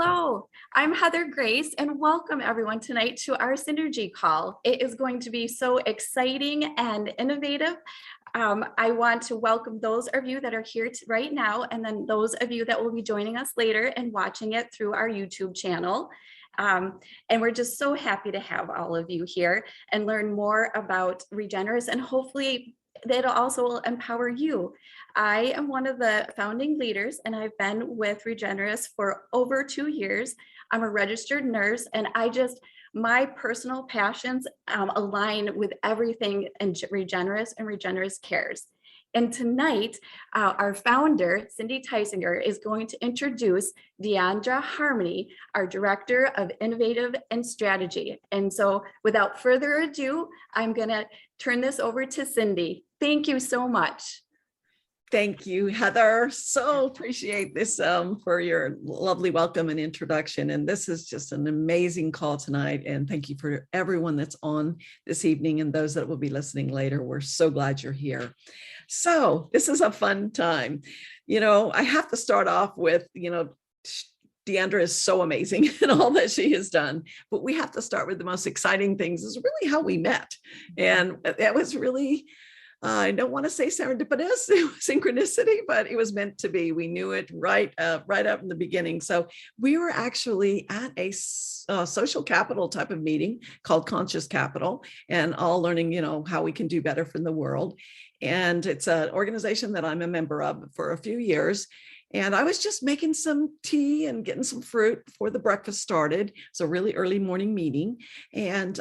Hello, I'm Heather Grace, and welcome everyone tonight to our Synergy call. It is going to be so exciting and innovative. I want to welcome those of you that are here right now, and then those of you that will be joining us later and watching it through our YouTube channel. And we're just so happy to have all of you here and learn more about Regenerists, and hopefully that'll also empower you. I am one of the founding leaders, and I've been with Regenerists for over 2 years. I'm a registered nurse, and my personal passions align with everything in Regenerists and Regenerists Cares. And tonight, our founder, Cindy Tysinger, is going to introduce DeAndra Harmony, our Director of Innovative and Strategy. And so without further ado, I'm gonna turn this over to Cindy. Thank you so much. Thank you, Heather. So appreciate this for your lovely welcome and introduction. And this is just an amazing call tonight. And thank you for everyone that's on this evening and those that will be listening later. We're so glad you're here. So this is a fun time. I have to start off with, DeAndra is so amazing in all that she has done, but we have to start with the most exciting things is really how we met. And that was really, I don't want to say serendipitous, it was synchronicity, but it was meant to be. We knew it right up in the beginning. So we were actually at a social capital type of meeting called Conscious Capital, and all learning, how we can do better for the world. And it's an organization that I'm a member of for a few years. And I was just making some tea and getting some fruit before the breakfast started. It's a really early morning meeting. And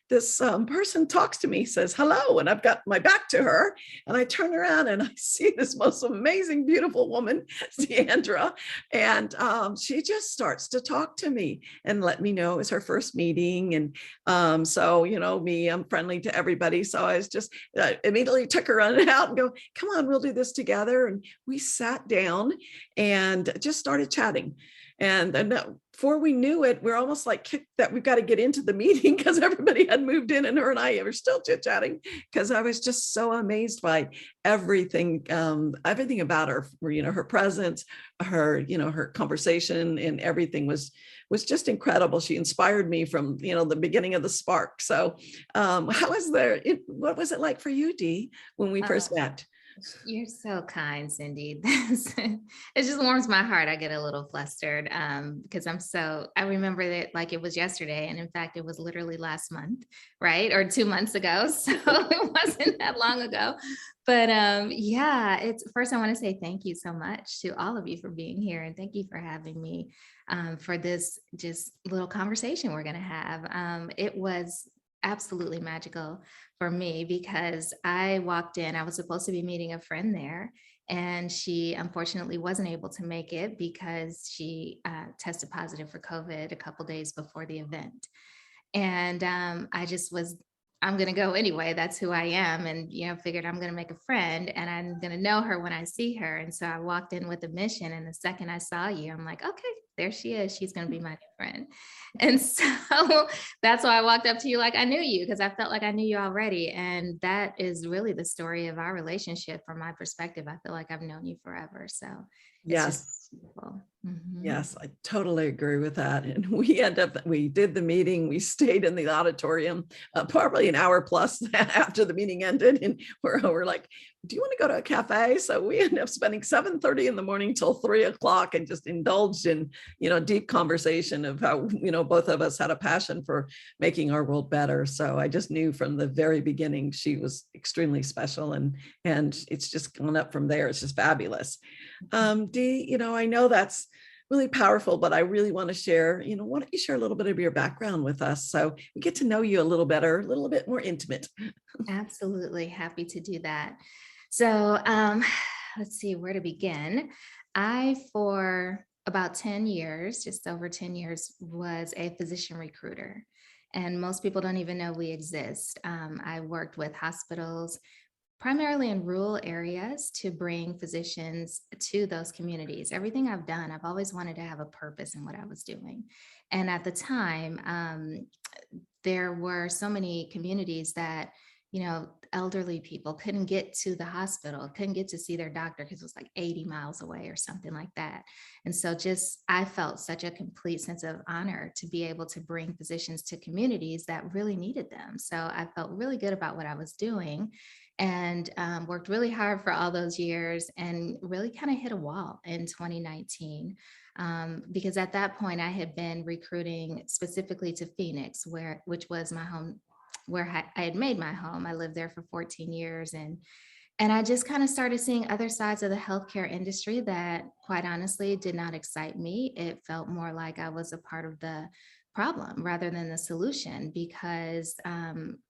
this person talks to me, says, hello. And I've got my back to her. And I turn around and I see this most amazing, beautiful woman, DeAndra. And she just starts to talk to me and let me know it's her first meeting. And so, me, I'm friendly to everybody. So I was just immediately took her on out and go, come on, we'll do this together. And we sat down and just started chatting. And before we knew it, we're almost like kicked that we've got to get into the meeting because everybody had moved in, and her and I were still chit-chatting because I was just so amazed by everything about her, her presence, her conversation, and everything was just incredible. She inspired me from, the beginning of the spark. So what was it like for you, Dee, when we first met? You're so kind, Cindy. It just warms my heart. I get a little flustered because I remember that like it was yesterday. And in fact, it was literally last month, right? Or 2 months ago. So it wasn't that long ago. But first I want to say thank you so much to all of you for being here. And thank you for having me for this just little conversation we're going to have. It was absolutely magical for me because I walked in, I was supposed to be meeting a friend there, and she unfortunately wasn't able to make it because she tested positive for COVID a couple days before the event. And I'm going to go anyway. That's who I am. And, figured I'm going to make a friend and I'm going to know her when I see her. And so I walked in with a mission. And the second I saw you, I'm like, okay, there she is. She's going to be my new friend. And so that's why I walked up to you like I knew you, because I felt like I knew you already. And that is really the story of our relationship from my perspective. I feel like I've known you forever. So yes. Mm-hmm. Yes, I totally agree with that. And we did the meeting, we stayed in the auditorium probably an hour plus after the meeting ended. And we're like, do you want to go to a cafe? So we ended up spending 7:30 in the morning till 3 o'clock and just indulged in, deep conversation of how, both of us had a passion for making our world better. So I just knew from the very beginning, she was extremely special, and it's just gone up from there. It's just fabulous. Dee, I know that's really powerful, but I really want to share, why don't you share a little bit of your background with us so we get to know you a little better, a little bit more intimate. Absolutely. Happy to do that. So let's see where to begin. I, for about 10 years, just over 10 years, was a physician recruiter. And most people don't even know we exist. I worked with hospitals, primarily in rural areas, to bring physicians to those communities. Everything I've done, I've always wanted to have a purpose in what I was doing. And at the time, there were so many communities that elderly people couldn't get to the hospital, couldn't get to see their doctor because it was like 80 miles away or something like that. And so I felt such a complete sense of honor to be able to bring physicians to communities that really needed them. So I felt really good about what I was doing, and worked really hard for all those years, and really kind of hit a wall in 2019. Because at that point I had been recruiting specifically to Phoenix, which was my home, where I had made my home. I lived there for 14 years, and I just kind of started seeing other sides of the healthcare industry that, quite honestly, did not excite me. It felt more like I was a part of the problem rather than the solution, because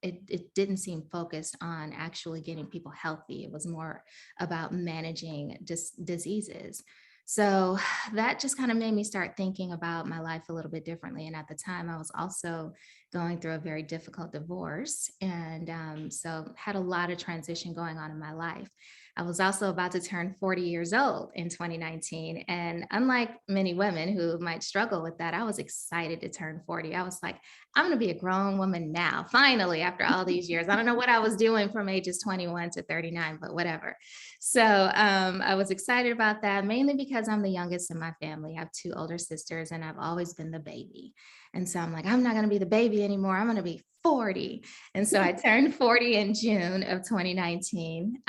it didn't seem focused on actually getting people healthy. It was more about managing diseases. So that just kind of made me start thinking about my life a little bit differently. And at the time, I was also going through a very difficult divorce. And so had a lot of transition going on in my life. I was also about to turn 40 years old in 2019. And unlike many women who might struggle with that, I was excited to turn 40. I was like, I'm going to be a grown woman now, finally, after all these years. I don't know what I was doing from ages 21 to 39, but whatever. So I was excited about that, mainly because I'm the youngest in my family. I have two older sisters, and I've always been the baby. And so I'm like, I'm not going to be the baby anymore. I'm going to be 40. And so I turned 40 in June of 2019,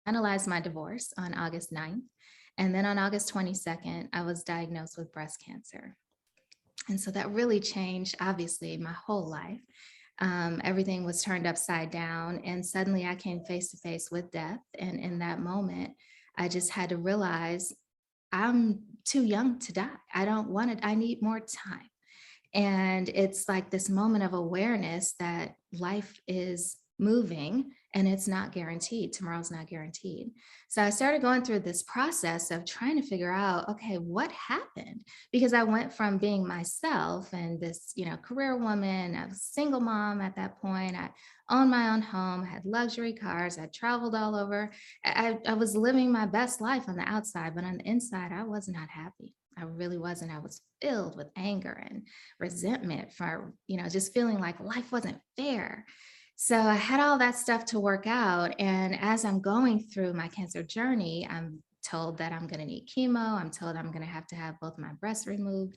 finalized my divorce on August 9th. And then on August 22nd, I was diagnosed with breast cancer. And so that really changed, obviously, my whole life. Everything was turned upside down, and suddenly I came face to face with death. And in that moment, I just had to realize I'm too young to die. I don't want it. I need more time. And it's like this moment of awareness that life is moving and it's not guaranteed. Tomorrow's not guaranteed. So I started going through this process of trying to figure out, okay, what happened? Because I went from being myself and this, career woman, I was a single mom at that point. I owned my own home, had luxury cars, I traveled all over. I was living my best life on the outside, but on the inside, I was not happy. I really wasn't. I was filled with anger and resentment for, just feeling like life wasn't fair. So I had all that stuff to work out. And as I'm going through my cancer journey, I'm told that I'm going to need chemo. I'm told I'm going to have both my breasts removed.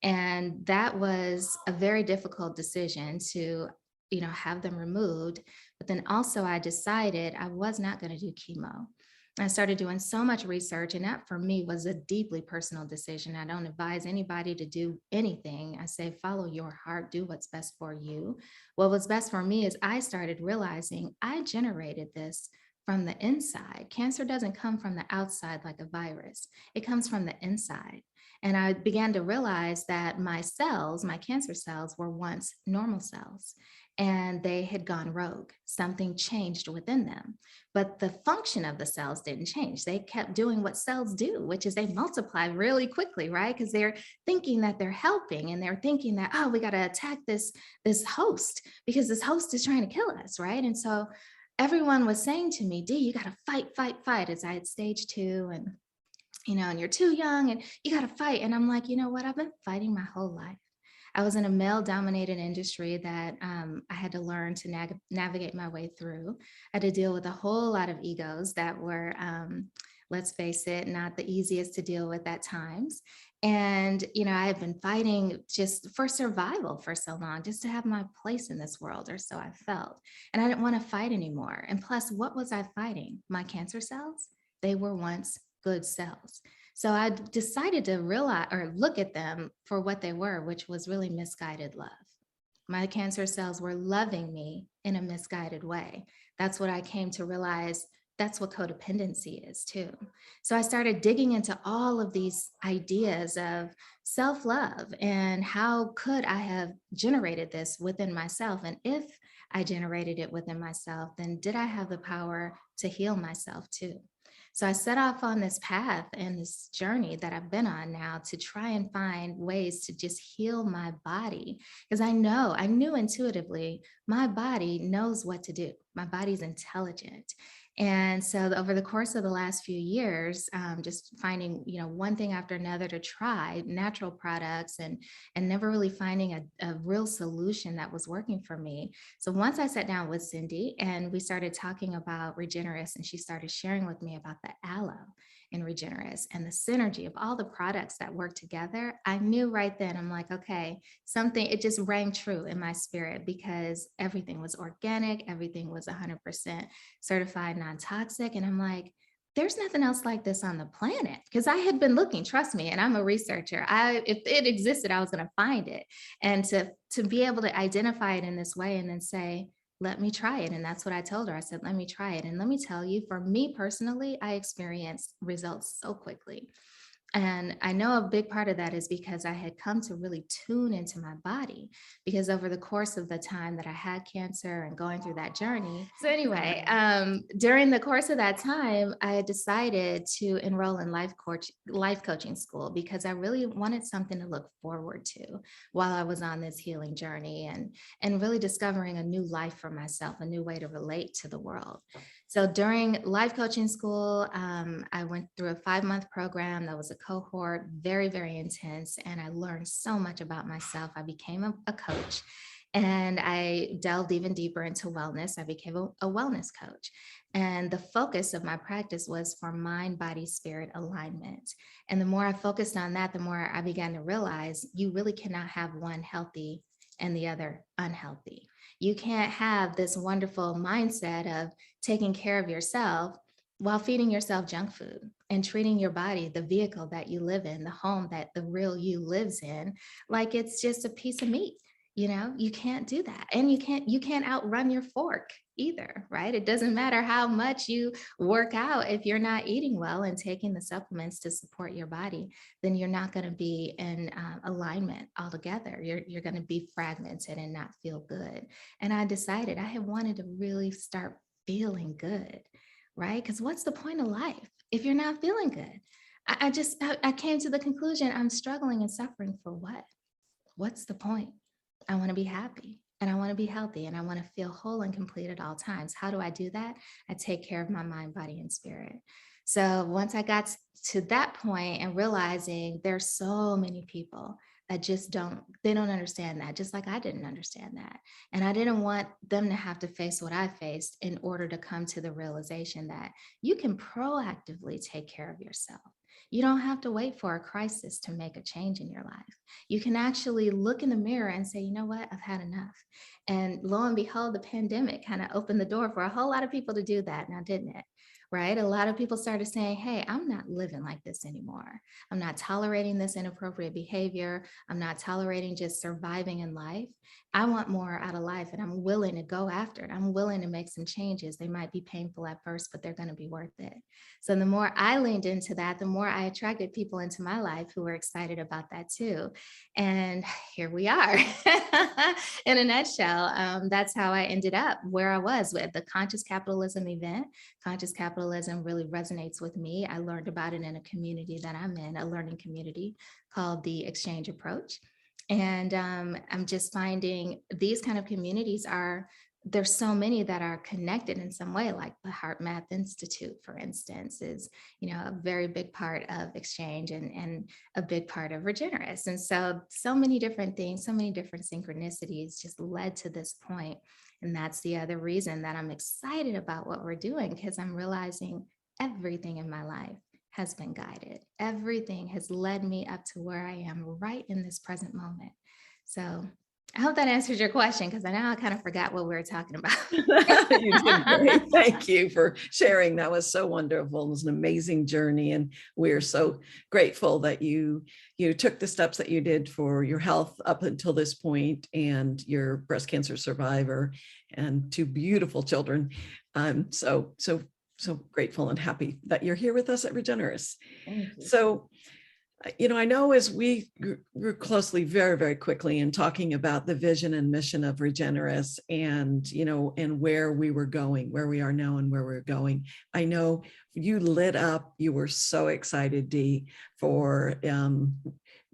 And that was a very difficult decision to, have them removed. But then also I decided I was not going to do chemo. I started doing so much research, and that for me was a deeply personal decision. I don't advise anybody to do anything. I say, follow your heart, do what's best for you. What was best for me is I started realizing I generated this from the inside. Cancer doesn't come from the outside like a virus. It comes from the inside. And I began to realize that my cells, my cancer cells, were once normal cells, and they had gone rogue. Something changed within them. But the function of the cells didn't change. They kept doing what cells do, which is they multiply really quickly, right? Because they're thinking that they're helping, and they're thinking that, oh, we got to attack this host because this host is trying to kill us, right? And so everyone was saying to me, Dee, you got to fight, fight, fight, as I had stage 2, and and you're too young and you got to fight. And I'm like, you know what? I've been fighting my whole life. I was in a male-dominated industry that I had to learn to navigate my way through. I had to deal with a whole lot of egos that were, let's face it, not the easiest to deal with at times. And, I had been fighting just for survival for so long, just to have my place in this world, or so I felt. And I didn't want to fight anymore. And plus, what was I fighting? My cancer cells? They were once good cells. So I decided to realize or look at them for what they were, which was really misguided love. My cancer cells were loving me in a misguided way. That's what I came to realize. That's what codependency is too. So I started digging into all of these ideas of self-love and how could I have generated this within myself? And if I generated it within myself, then did I have the power to heal myself too? So I set off on this path and this journey that I've been on now to try and find ways to just heal my body. Because I knew intuitively my body knows what to do. My body's intelligent. And so over the course of the last few years, just finding, one thing after another to try natural products and never really finding a real solution that was working for me. So once I sat down with Cindy and we started talking about Regenerists, and she started sharing with me about the aloe in Regenerists and the synergy of all the products that work together, I knew right then, I'm like, okay, it just rang true in my spirit, because everything was organic, everything was 100% certified non-toxic. And I'm like, there's nothing else like this on the planet. Because I had been looking, trust me, and I'm a researcher. If it existed, I was going to find it. And to be able to identify it in this way and then say, let me try it. And that's what I told her. I said, let me try it. And let me tell you, for me personally, I experienced results so quickly. And I know a big part of that is because I had come to really tune into my body, because over the course of the time that I had cancer and going through that journey. So anyway, during the course of that time, I decided to enroll in life coaching school, because I really wanted something to look forward to while I was on this healing journey, and really discovering a new life for myself, a new way to relate to the world. So during life coaching school, I went through a 5-month program that was a cohort, very, very intense. And I learned so much about myself. I became a coach, and I delved even deeper into wellness. I became a wellness coach. And the focus of my practice was for mind, body, spirit alignment. And the more I focused on that, the more I began to realize you really cannot have one healthy and the other unhealthy. You can't have this wonderful mindset of taking care of yourself while feeding yourself junk food and treating your body, the vehicle that you live in, the home that the real you lives in, like it's just a piece of meat. You can't do that. And you can't outrun your fork either, right? It doesn't matter how much you work out. If you're not eating well and taking the supplements to support your body, then you're not going to be in alignment altogether. You're going to be fragmented and not feel good. And I decided I had wanted to really start feeling good, right? Because what's the point of life if you're not feeling good? I came to the conclusion, I'm struggling and suffering for what? What's the point? I want to be happy, and I want to be healthy, and I want to feel whole and complete at all times. How do I do that? I take care of my mind, body, and spirit. So once I got to that point and realizing there's so many people that just don't understand that, just like I didn't understand that. And I didn't want them to have to face what I faced in order to come to the realization that you can proactively take care of yourself. You don't have to wait for a crisis to make a change in your life. You can actually look in the mirror and say, you know what, I've had enough. And lo and behold, the pandemic kind of opened the door for a whole lot of people to do that now, didn't it? Right? A lot of people started saying, hey, I'm not living like this anymore. I'm not tolerating this inappropriate behavior. I'm not tolerating just surviving in life. I want more out of life, and I'm willing to go after it. I'm willing to make some changes. They might be painful at first, but they're going to be worth it. So the more I leaned into that, the more I attracted people into my life who were excited about that too. And here we are. In a nutshell, that's how I ended up where I was with the Conscious Capitalism event. Conscious capitalism really resonates with me. I learned about it in a community that I'm in, a learning community called the Exchange Approach. And I'm just finding these kind of communities there's so many that are connected in some way, like the Heart Math Institute, for instance, is, a very big part of Exchange and a big part of Regenerists. And so many different things, so many different synchronicities just led to this point. And that's the other reason that I'm excited about what we're doing, because I'm realizing everything in my life has been guided. Everything has led me up to where I am right in this present moment. So I hope that answers your question, because I know I kind of forgot what we were talking about. You did great. Thank you for sharing. That was so wonderful. It was an amazing journey. And we're so grateful that you took the steps that you did for your health up until this point, and your breast cancer survivor and 2 beautiful children. I'm so grateful and happy that you're here with us at Regenerists. Thank you. So, I know as we grew closely very, very quickly in talking about the vision and mission of Regenerists, and, and where we were going, where we are now and where we're going. I know you lit up, you were so excited, Dee, for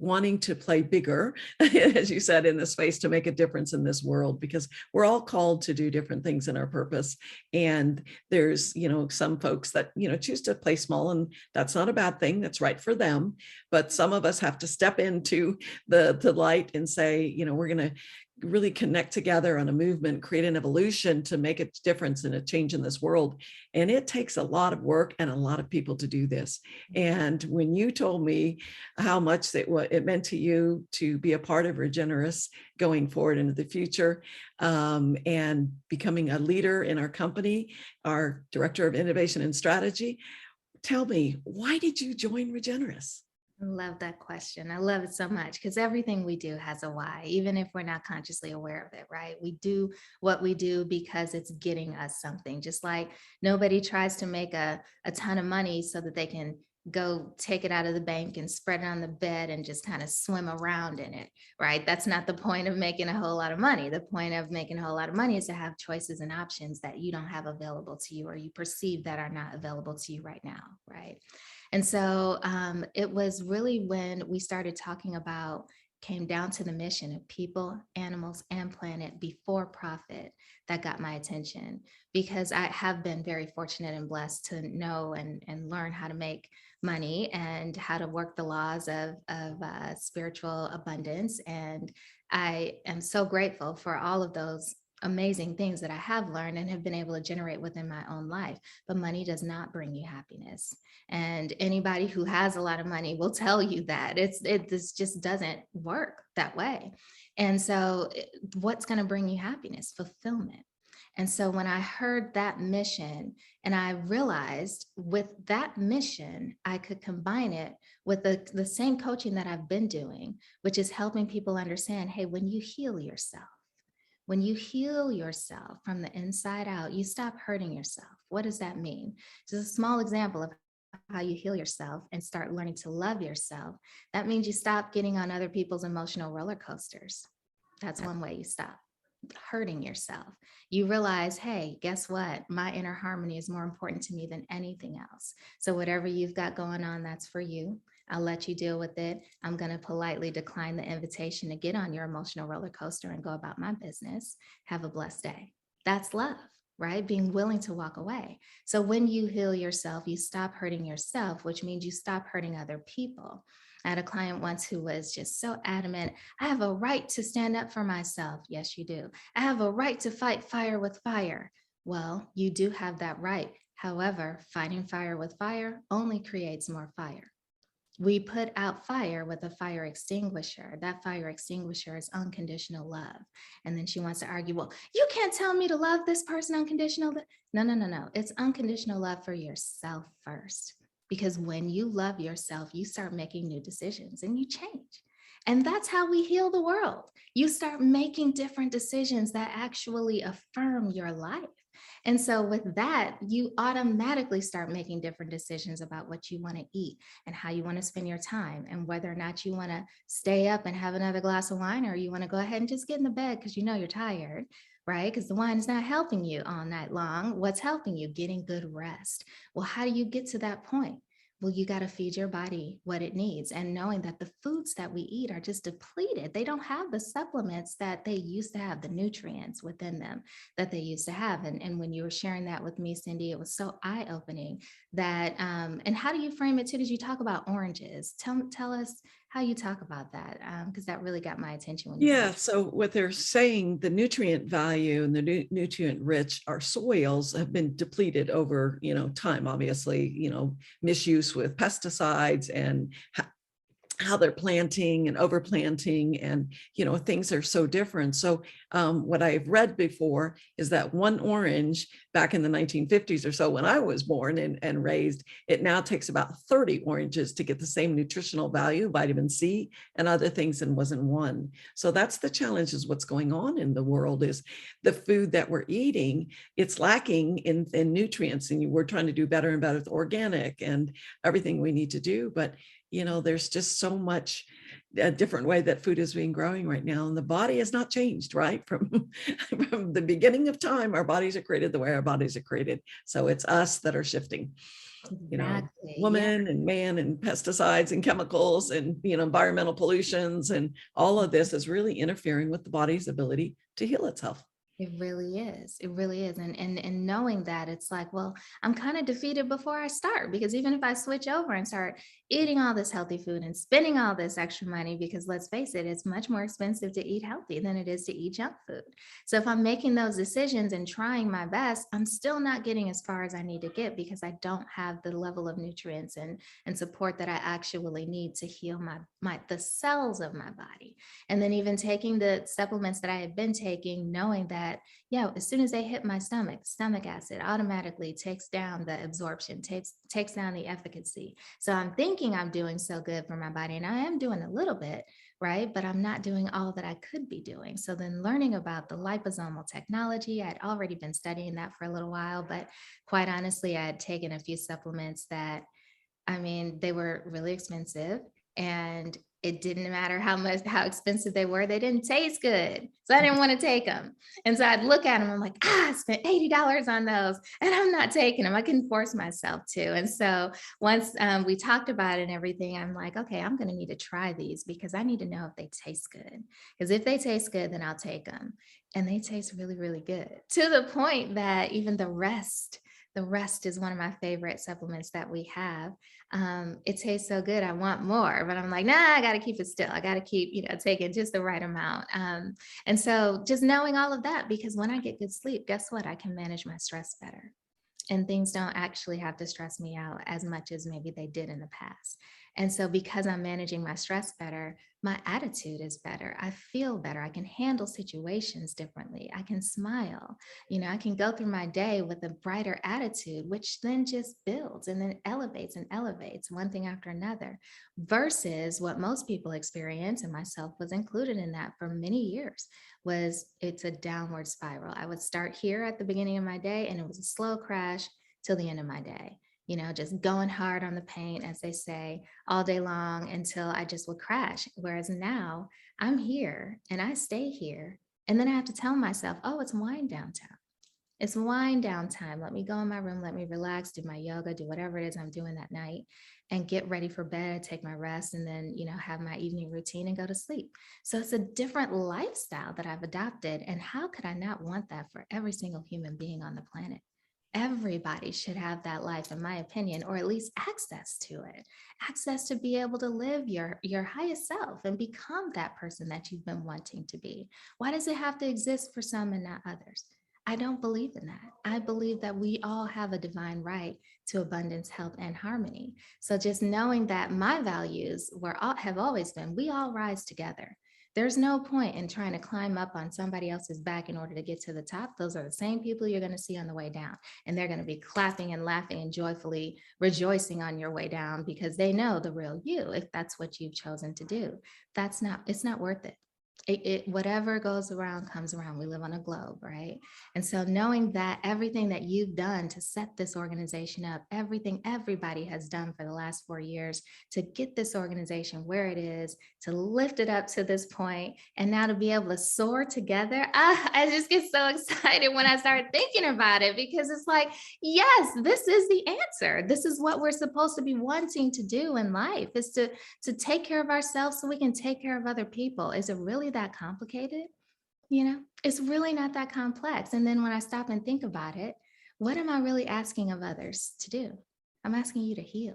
wanting to play bigger, as you said, in this space to make a difference in this world, because we're all called to do different things in our purpose. And there's, some folks that, choose to play small, and that's not a bad thing. That's right for them. But some of us have to step into the light and say, we're going to really connect together on a movement, create an evolution to make a difference and a change in this world. And it takes a lot of work and a lot of people to do this. And when you told me how much it meant to you to be a part of Regenerists going forward into the future, and becoming a leader in our company, our Director of Innovation and Strategy, tell me, why did you join Regenerists? I love that question. I love it so much because everything we do has a why, even if we're not consciously aware of it, right? We do what we do because it's getting us something. Just like nobody tries to make a ton of money so that they can go take it out of the bank and spread it on the bed and just kind of swim around in it, right? That's not the point of making a whole lot of money. The point of making a whole lot of money is to have choices and options that you don't have available to you, or you perceive that are not available to you right now, right? And so it was really when we started talking about, came down to the mission of people, animals, and planet before profit, that got my attention, because I have been very fortunate and blessed to know and learn how to make money and how to work the laws of spiritual abundance. And I am so grateful for all of those amazing things that I have learned and have been able to generate within my own life. But money does not bring you happiness. And anybody who has a lot of money will tell you that this just doesn't work that way. And so what's going to bring you happiness? Fulfillment. And so when I heard that mission, and I realized with that mission, I could combine it with the same coaching that I've been doing, which is helping people understand, hey, when you heal yourself from the inside out, you stop hurting yourself. What does that mean? Just a small example of how you heal yourself and start learning to love yourself. That means you stop getting on other people's emotional roller coasters. That's one way you stop hurting yourself. You realize, hey, guess what? My inner harmony is more important to me than anything else. So whatever you've got going on, that's for you. I'll let you deal with it. I'm going to politely decline the invitation to get on your emotional roller coaster and go about my business. Have a blessed day. That's love, right? Being willing to walk away. So when you heal yourself, you stop hurting yourself, which means you stop hurting other people. I had a client once who was just so adamant, I have a right to stand up for myself. Yes, you do. I have a right to fight fire with fire. Well, you do have that right. However, fighting fire with fire only creates more fire. We put out fire with a fire extinguisher. That fire extinguisher is unconditional love. And then she wants to argue, well, you can't tell me to love this person unconditional. No. It's unconditional love for yourself first. Because when you love yourself, you start making new decisions and you change. And that's how we heal the world. You start making different decisions that actually affirm your life. And so with that, you automatically start making different decisions about what you want to eat and how you want to spend your time and whether or not you want to stay up and have another glass of wine, or you want to go ahead and just get in the bed because you know you're tired, right? Because the wine is not helping you all night long. What's helping you? Getting good rest. Well, how do you get to that point? Well, you got to feed your body what it needs, and knowing that the foods that we eat are just depleted. They don't have the supplements that they used to have, the nutrients within them that they used to have. And when you were sharing that with me, Cindy, it was so eye-opening that, and how do you frame it too? Did you talk about oranges? Tell us how you talk about that, because that really got my attention. So what they're saying, the nutrient value and the nutrient rich, our soils have been depleted over, time, obviously, misuse with pesticides and how they're planting and overplanting, and things are so different. So what I've read before is that one orange back in the 1950s or so, when I was born and raised, it now takes about 30 oranges to get the same nutritional value, vitamin C and other things, and wasn't one. So that's the challenge, is what's going on in the world, is the food that we're eating, it's lacking in nutrients, and we're trying to do better and better with organic and everything we need to do. But there's just so much, a different way that food is being growing right now. And the body has not changed, right? From the beginning of time, our bodies are created the way our bodies are created. So it's us that are shifting. Exactly. Woman and man and pesticides and chemicals and, environmental pollutions and all of this is really interfering with the body's ability to heal itself. It really is. It really is. And knowing that, it's like, well, I'm kind of defeated before I start, because even if I switch over and start eating all this healthy food and spending all this extra money, because let's face it, it's much more expensive to eat healthy than it is to eat junk food. So if I'm making those decisions and trying my best, I'm still not getting as far as I need to get, because I don't have the level of nutrients and support that I actually need to heal the cells of my body. And then even taking the supplements that I had been taking, knowing that, as soon as they hit my stomach acid automatically takes down the absorption, takes down the efficacy. So I'm thinking I'm doing so good for my body, and I am doing a little bit, right? But I'm not doing all that I could be doing. So then learning about the liposomal technology, I'd already been studying that for a little while, but quite honestly, I had taken a few supplements that, they were really expensive, and it didn't matter how expensive they were. They didn't taste good. So I didn't want to take them. And so I'd look at them. I'm like, I spent $80 on those and I'm not taking them. I couldn't force myself to. And so once we talked about it and everything, I'm like, okay, I'm going to need to try these, because I need to know if they taste good. Because if they taste good, then I'll take them. And they taste really, really good, to the point that even the rest is one of my favorite supplements that we have. It tastes so good, I want more, but I'm like, nah, I got to keep it still. I got to keep, taking just the right amount. And so just knowing all of that, because when I get good sleep, guess what? I can manage my stress better. And things don't actually have to stress me out as much as maybe they did in the past. And so because I'm managing my stress better, my attitude is better. I feel better. I can handle situations differently. I can smile. I can go through my day with a brighter attitude, which then just builds and then elevates and elevates one thing after another, versus what most people experience, and myself was included in that for many years, it's a downward spiral. I would start here at the beginning of my day, and it was a slow crash till the end of my day. Just going hard on the paint, as they say, all day long until I just would crash. Whereas now I'm here and I stay here. And then I have to tell myself, oh, it's wind down time. It's wind down time. Let me go in my room, let me relax, do my yoga, do whatever it is I'm doing that night, and get ready for bed, take my rest, and then, have my evening routine and go to sleep. So it's a different lifestyle that I've adopted. And how could I not want that for every single human being on the planet? Everybody should have that life, in my opinion, or at least access to it, access to be able to live your highest self and become that person that you've been wanting to be. Why does it have to exist for some and not others? I don't believe in that. I believe that we all have a divine right to abundance, health, and harmony. So just knowing that my values have always been, we all rise together. There's no point in trying to climb up on somebody else's back in order to get to the top. Those are the same people you're going to see on the way down. And they're going to be clapping and laughing and joyfully rejoicing on your way down, because they know the real you, if that's what you've chosen to do. It's not worth it. Whatever goes around comes around. We live on a globe, right? And so knowing that everything that you've done to set this organization up, everything everybody has done for the last 4 years to get this organization where it is, to lift it up to this point, and now to be able to soar together, I just get so excited when I start thinking about it, because it's like, yes, this is the answer. This is what we're supposed to be wanting to do in life, is to take care of ourselves so we can take care of other people. Is it really that complicated? It's really not that complex. And then when I stop and think about it, what am I really asking of others to do? I'm asking you to heal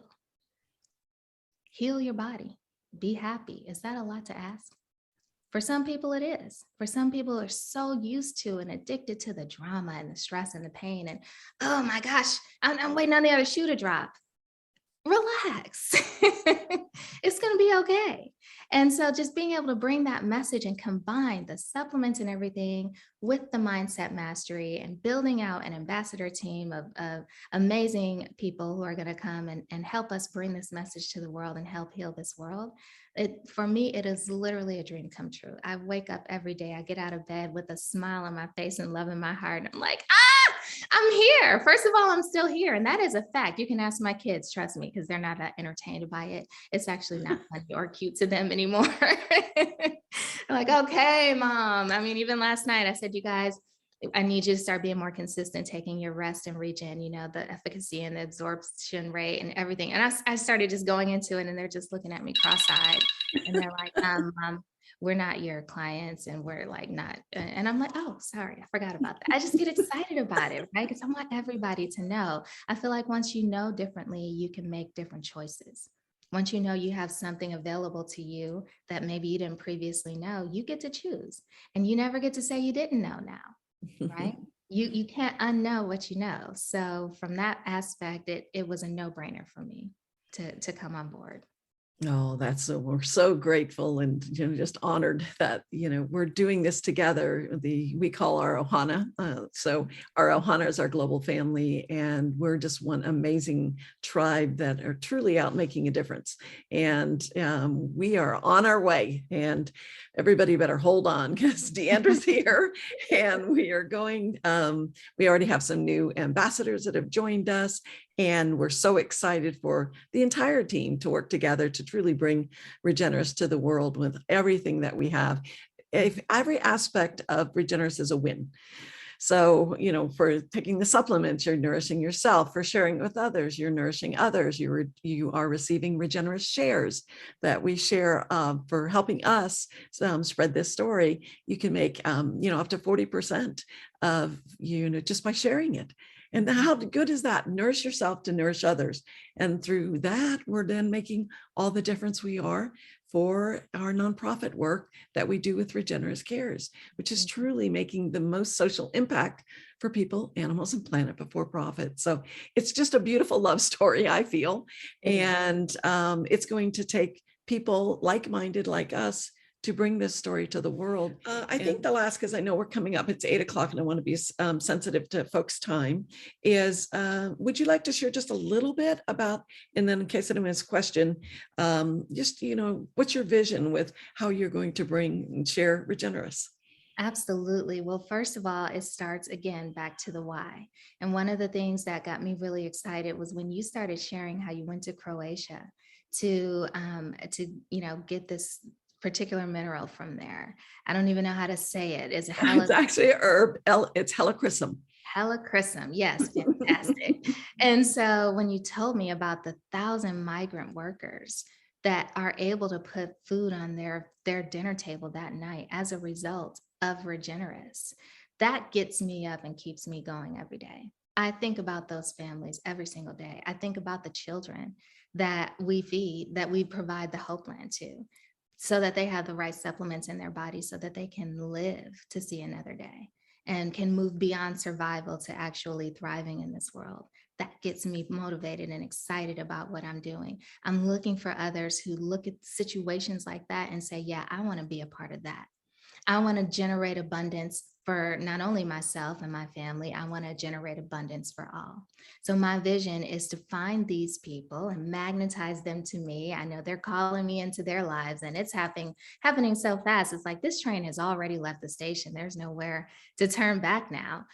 your body, be happy. Is that a lot to ask? For some people it is. For some people are so used to and addicted to the drama and the stress and the pain, and oh my gosh, I'm waiting on the other shoe to drop. Relax. It's going to be okay. And so just being able to bring that message and combine the supplements and everything with the mindset mastery, and building out an ambassador team of amazing people who are going to come and help us bring this message to the world and help heal this world. For me, it is literally a dream come true. I wake up every day, I get out of bed with a smile on my face and love in my heart. And I'm like, I'm here. First of all, I'm still here. And that is a fact. You can ask my kids, trust me, because they're not that entertained by it. It's actually not funny or cute to them anymore. Like, okay, mom. I mean, even last night I said, you guys, I need you to start being more consistent, taking your rest and regen, the efficacy and the absorption rate and everything. And I started just going into it, and they're just looking at me cross-eyed. And they're like, Mom, we're not your clients, and we're like not. And I'm like, oh, sorry, I forgot about that. I just get excited about it, right? Because I want everybody to know. I feel like once you know differently, you can make different choices. Once you know you have something available to you that maybe you didn't previously know, you get to choose. And you never get to say you didn't know now, right? You can't unknow what you know. So from that aspect, it was a no-brainer for me to come on board. Oh, we're so grateful and just honored that we're doing this together. We call our Ohana. So our Ohana is our global family, and we're just one amazing tribe that are truly out making a difference. And we are on our way. And everybody better hold on, because DeAndra's here, and we are going. We already have some new ambassadors that have joined us. And we're so excited for the entire team to work together to truly bring Regenerists to the world with everything that we have. Every aspect of Regenerists is a win. So, for taking the supplements, you're nourishing yourself. For sharing it with others, you're nourishing others. You are receiving Regenerist shares that we share for helping us spread this story. You can make, up to 40% of, just by sharing it. And how good is that? Nourish yourself to nourish others. And through that, we're then making all the difference we are for our nonprofit work that we do with Regenerist Cares, which is truly making the most social impact for people, animals, and planet before profit. So it's just a beautiful love story, I feel. And it's going to take people like-minded like us to bring this story to the world. I think the last, because I know we're coming up, it's 8:00 and I want to be sensitive to folks' time, is would you like to share just a little bit about, and then in case anyone's question, just, what's your vision with how you're going to bring and share Regenerists? Absolutely. Well, first of all, it starts again back to the why. And one of the things that got me really excited was when you started sharing how you went to Croatia to get this particular mineral from there. I don't even know how to say it. It's actually a herb. It's helichrysum. Helichrysum. Yes, fantastic. And so when you told me about the 1,000 migrant workers that are able to put food on their dinner table that night as a result of Regenerists, that gets me up and keeps me going every day. I think about those families every single day. I think about the children that we feed, that we provide the Hopeland to, so that they have the right supplements in their body so that they can live to see another day and can move beyond survival to actually thriving in this world. That gets me motivated and excited about what I'm doing. I'm looking for others who look at situations like that and say, yeah, I want to be a part of that. I want to generate abundance for not only myself and my family, I want to generate abundance for all. So my vision is to find these people and magnetize them to me. I know they're calling me into their lives, and it's happening so fast. It's like this train has already left the station. There's nowhere to turn back now.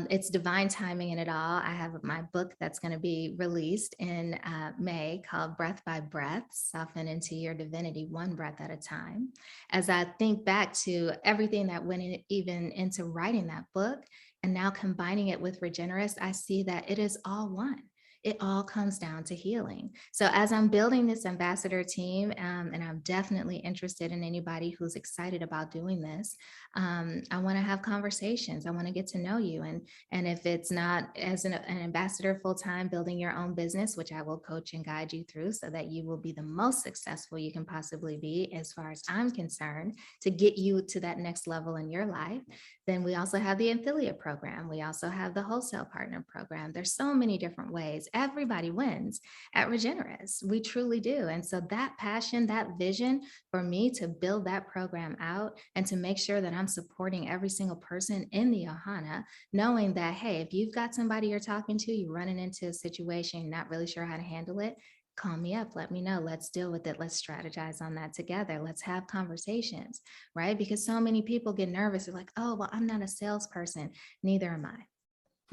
It's divine timing in it all. I have my book that's going to be released in May called Breath by Breath, Soften into Your Divinity, One Breath at a Time. As I think back to everything that went in, even into writing that book, and now combining it with Regenerist, I see that it is all one. It all comes down to healing. So as I'm building this ambassador team, and I'm definitely interested in anybody who's excited about doing this, I want to have conversations. I want to get to know you. And if it's not as an ambassador full-time, building your own business, which I will coach and guide you through so that you will be the most successful you can possibly be, as far as I'm concerned, to get you to that next level in your life. Then we also have the affiliate program. We also have the wholesale partner program. There's so many different ways. Everybody wins at Regenerists. We truly do. And so that passion, that vision for me to build that program out and to make sure that I'm supporting every single person in the Ohana, knowing that, hey, if you've got somebody you're talking to, you're running into a situation, you're not really sure how to handle it, call me up, let me know, let's deal with it, let's strategize on that together, let's have conversations, right? Because so many people get nervous, they're like, oh, well, I'm not a salesperson, neither am I.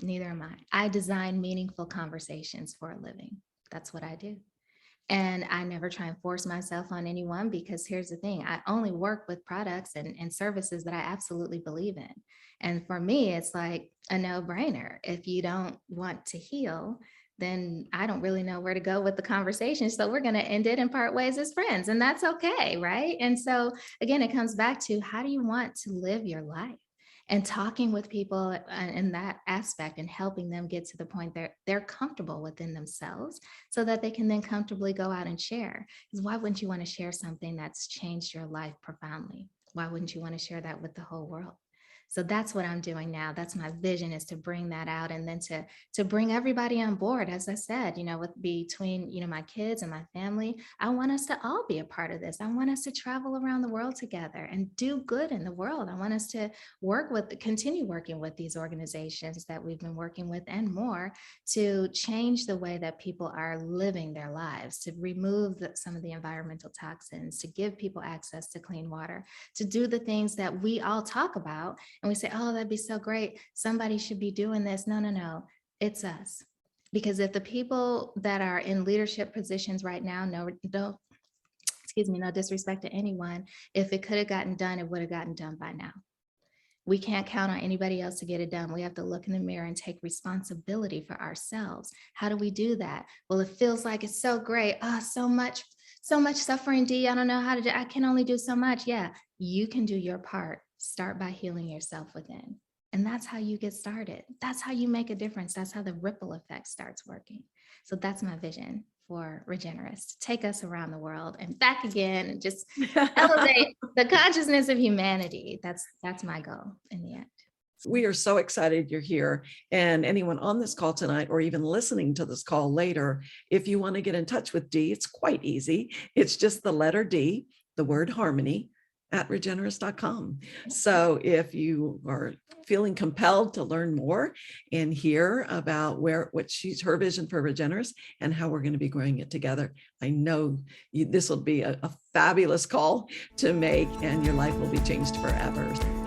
Neither am I. I design meaningful conversations for a living. That's what I do. And I never try and force myself on anyone, because here's the thing, I only work with products and services that I absolutely believe in. And for me, it's like a no-brainer. If you don't want to heal, then I don't really know where to go with the conversation. So we're going to end it and part ways as friends, and that's okay, right? And so again, it comes back to, how do you want to live your life? And talking with people in that aspect and helping them get to the point they're comfortable within themselves, so that they can then comfortably go out and share. Because why wouldn't you want to share something that's changed your life profoundly? Why wouldn't you want to share that with the whole world? So that's what I'm doing now. That's my vision, is to bring that out, and then to bring everybody on board. As I said, with between, my kids and my family, I want us to all be a part of this. I want us to travel around the world together and do good in the world. I want us to continue working with these organizations that we've been working with and more, to change the way that people are living their lives, to remove some of the environmental toxins, to give people access to clean water, to do the things that we all talk about. And we say, oh, that'd be so great. Somebody should be doing this. No. It's us. Because if the people that are in leadership positions right now, no disrespect to anyone, if it could have gotten done, it would have gotten done by now. We can't count on anybody else to get it done. We have to look in the mirror and take responsibility for ourselves. How do we do that? Well, it feels like it's so great. Oh, so much suffering, Dee. I don't know how to do. I can only do so much. Yeah, you can do your part. Start by healing yourself within. And that's how you get started. That's how you make a difference. That's how the ripple effect starts working. So that's my vision for Regenerists. Take us around the world and back again, and just elevate the consciousness of humanity. That's my goal in the end. We are so excited you're here. And anyone on this call tonight, or even listening to this call later, if you want to get in touch with Dee, it's quite easy. It's just the letter D, the word harmony, at regenerist.com. So if you are feeling compelled to learn more and hear about her vision for Regenerist and how we're going to be growing it together, I know this will be a fabulous call to make, and your life will be changed forever.